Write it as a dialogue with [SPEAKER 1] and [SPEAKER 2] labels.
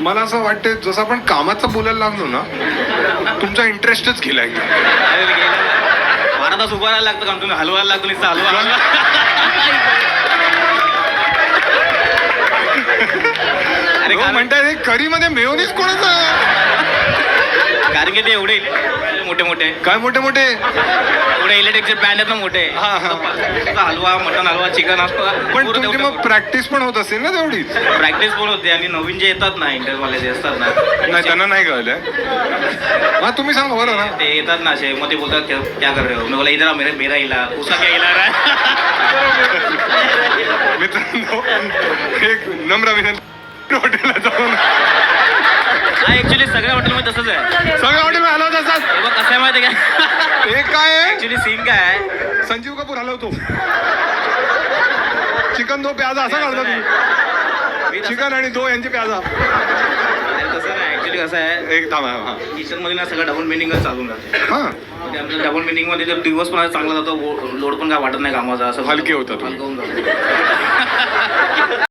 [SPEAKER 1] मला असं वाटतं जसं आपण कामाचं बोलायला लागलो ना तुमचा इंटरेस्टच गेला एकदम.
[SPEAKER 2] बारा तास उभा राहायला लागतं काम, तुम्ही हलवायला लागतो नुसतं हलवा. अरे
[SPEAKER 1] म्हणताय हे करीमध्ये मेयोनीज कोणाचं?
[SPEAKER 2] कारण की ते एवढे मोठे मोठे
[SPEAKER 1] काय मोठे मोठे
[SPEAKER 2] एवढे इलेक्ट्रिकचे बँड आहेत ना मोठे.
[SPEAKER 1] हा, हा.
[SPEAKER 2] हलवा, मटन हलवा, चिकन असतो.
[SPEAKER 1] पण तुमची मग प्रॅक्टिस पण होत असेल ना तेवढीच?
[SPEAKER 2] प्रॅक्टिस पण होते आणि नवीन जे येतात ना इंटरवाले जे असतात ना
[SPEAKER 1] नाही त्यांना नाही कळलंय. हा तुम्ही सांगा बरं ना.
[SPEAKER 2] ते येतात ना असे, मग ते बोलतात क्या कर रहे हो, मी बोला इधर मेरा इला उसा क्या इला रहा है.
[SPEAKER 1] मित्रांनो एक नम्र विनंती, हॉटेलला जाऊन
[SPEAKER 2] हा ऍक्च्युली सगळ्या हॉटेलमध्ये तसंच आहे.
[SPEAKER 1] सगळ्या हॉटेल हलवत असतात.
[SPEAKER 2] हे बघ कसं आहे माहिती आहे का,
[SPEAKER 1] हे काय आहे?
[SPEAKER 2] ऍक्च्युली सीन काय आहे,
[SPEAKER 1] संजीव कपूर हलवतो. चिकन दो प्याजा असा काढता तुम्ही.
[SPEAKER 2] मी तसं-
[SPEAKER 1] चिकन आणि दो यांचे प्याजा.
[SPEAKER 2] अरे तसं नाही, ऍक्च्युली कसं आहे
[SPEAKER 1] एक थांबा. हा
[SPEAKER 2] किचन मध्ये ना सगळं डबल मिनिंगच चालून जाते.
[SPEAKER 1] हा
[SPEAKER 2] म्हणजे आमच्या डबल मिनिंग मध्ये जर दिवस पण चांगला जातो, लोड पण काय वाटत नाही कामाचा, असं
[SPEAKER 1] हलके होतात.
[SPEAKER 2] हलकं होऊन जातं.